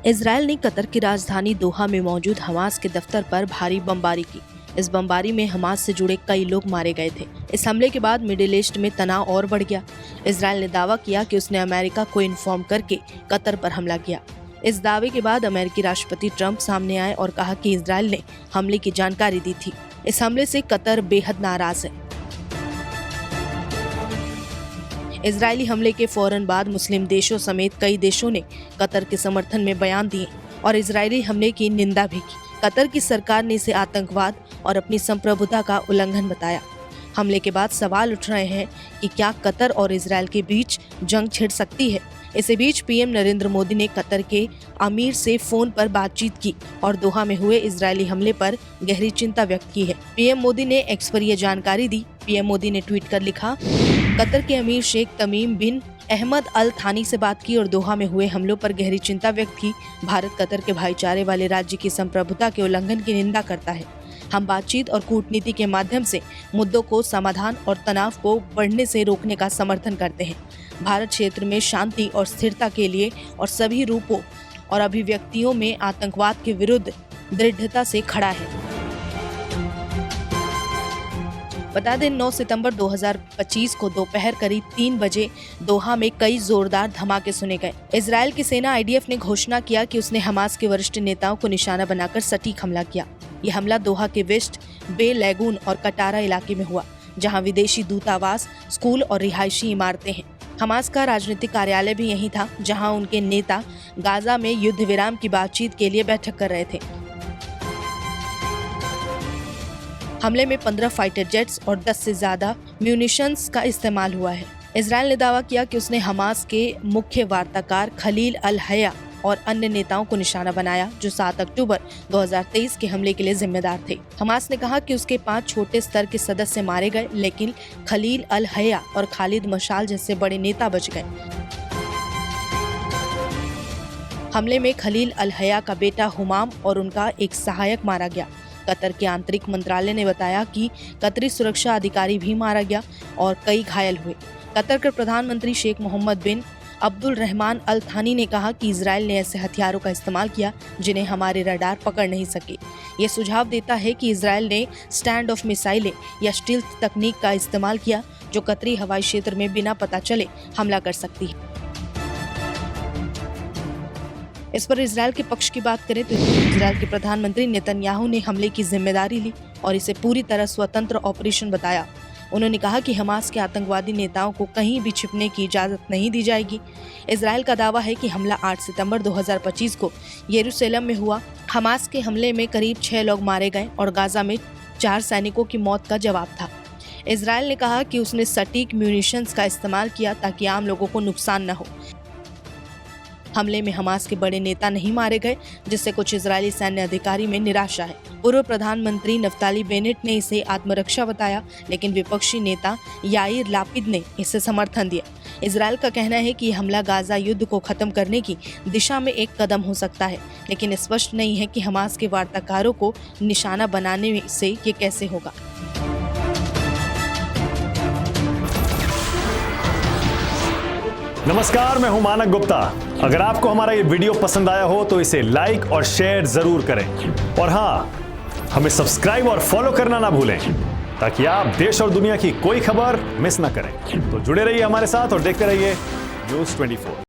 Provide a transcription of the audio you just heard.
Israel ने Qatar की राजधानी दोहा में मौजूद हमास के दफ्तर पर भारी बमबारी की। इस बमबारी में हमास से जुड़े कई लोग मारे गए थे। इस हमले के बाद मिडिल ईस्ट में तनाव और बढ़ गया। इजरायल ने दावा किया कि उसने अमेरिका को इन्फॉर्म करके कतर पर हमला किया। इस दावे के बाद अमेरिकी राष्ट्रपति ट्रंप सामने आए और कहा कि इजरायल ने हमले की जानकारी दी थी। इस हमले से कतर बेहद नाराज है। इजरायली हमले के फौरन बाद मुस्लिम देशों समेत कई देशों ने कतर के समर्थन में बयान दिए और इजरायली हमले की निंदा भी की। कतर की सरकार ने इसे आतंकवाद और अपनी संप्रभुता का उल्लंघन बताया। हमले के बाद सवाल उठ रहे हैं कि क्या कतर और इजरायल के बीच जंग छिड़ सकती है। इसी बीच पीएम नरेंद्र मोदी ने कतर के अमीर से फोन पर बातचीत की और दोहा में हुए इजरायली हमले पर गहरी चिंता व्यक्त की है। पीएम मोदी ने एक्स पर यह जानकारी दी। पीएम मोदी ने ट्वीट कर लिखा, कतर के अमीर शेख तमीम बिन अहमद अल थानी से बात की और दोहा में हुए हमलों पर गहरी चिंता व्यक्त की। भारत कतर के भाईचारे वाले राज्य की संप्रभुता के उल्लंघन की निंदा करता है। हम बातचीत और कूटनीति के माध्यम से मुद्दों को समाधान और तनाव को बढ़ने से रोकने का समर्थन करते हैं। भारत क्षेत्र में शांति और स्थिरता के लिए और सभी रूपों और अभिव्यक्तियों में आतंकवाद के विरुद्ध दृढ़ता से खड़ा है। बता दें 9 सितंबर 2025 को दोपहर करीब 3 बजे दोहा में कई जोरदार धमाके सुने गए। इजरायल की सेना आईडीएफ ने घोषणा किया कि उसने हमास के वरिष्ठ नेताओं को निशाना बनाकर सटीक हमला किया। यह हमला दोहा के वेस्ट बे लैगून और कटारा इलाके में हुआ, जहां विदेशी दूतावास, स्कूल और रिहायशी इमारतें हैं। हमास का राजनीतिक कार्यालय भी यहीं था, जहां उनके नेता गाजा में युद्ध विराम की बातचीत के लिए बैठक कर रहे थे। हमले में 15 फाइटर जेट्स और 10 से ज्यादा म्यूनिशंस का इस्तेमाल हुआ है। इजरायल ने दावा किया कि उसने हमास के मुख्य वार्ताकार खलील अल हया और अन्य नेताओं को निशाना बनाया, जो 7 अक्टूबर 2023 के हमले के लिए जिम्मेदार थे। हमास ने कहा कि उसके 5 छोटे स्तर के सदस्य मारे गए, लेकिन खलील अल हया और खालिद मशाल जैसे बड़े नेता बच गए। हमले में खलील अल हया का बेटा हुमाम और उनका एक सहायक मारा गया। कतर के आंतरिक मंत्रालय ने बताया कि कतरी सुरक्षा अधिकारी भी मारा गया और कई घायल हुए। कतर के प्रधानमंत्री शेख मोहम्मद बिन अब्दुल रहमान अल थानी ने कहा कि इजरायल ने ऐसे हथियारों का इस्तेमाल किया जिन्हें हमारे रडार पकड़ नहीं सके। ये सुझाव देता है कि इजरायल ने स्टैंड ऑफ मिसाइलें या स्टील्थ तकनीक का इस्तेमाल किया, जो कतरी हवाई क्षेत्र में बिना पता चले हमला कर सकती है। इस पर इजरायल के पक्ष की बात करें तो इजरायल के प्रधानमंत्री नेतन्याहू ने हमले की जिम्मेदारी ली और इसे पूरी तरह स्वतंत्र ऑपरेशन बताया। उन्होंने कहा कि हमास के आतंकवादी नेताओं को कहीं भी छिपने की इजाजत नहीं दी जाएगी। इजरायल का दावा है कि हमला 8 सितंबर 2025 को यरूशलेम में हुआ। हमास के हमले में करीब 6 लोग मारे गए और गाजा में 4 सैनिकों की मौत का जवाब था। इजरायल ने कहा कि उसने सटीक म्यूनिशंस का इस्तेमाल किया ताकि आम लोगों को नुकसान न हो। हमले में हमास के बड़े नेता नहीं मारे गए, जिससे कुछ इजरायली सैन्य अधिकारी में निराशा है। पूर्व प्रधानमंत्री नफ्ताली बेनेट ने इसे आत्मरक्षा बताया, लेकिन विपक्षी नेता याइर लापिद ने इसे समर्थन दिया। इजरायल का कहना है कि हमला गाजा युद्ध को खत्म करने की दिशा में एक कदम हो सकता है, लेकिन स्पष्ट नहीं है कि हमास के वार्ताकारों को निशाना बनाने से ये कैसे होगा। नमस्कार, मैं हूं मानक गुप्ता। अगर आपको हमारा ये वीडियो पसंद आया हो तो इसे लाइक और शेयर जरूर करें, और हाँ, हमें सब्सक्राइब और फॉलो करना ना भूलें ताकि आप देश और दुनिया की कोई खबर मिस ना करें। तो जुड़े रहिए हमारे साथ और देखते रहिए न्यूज़ 24।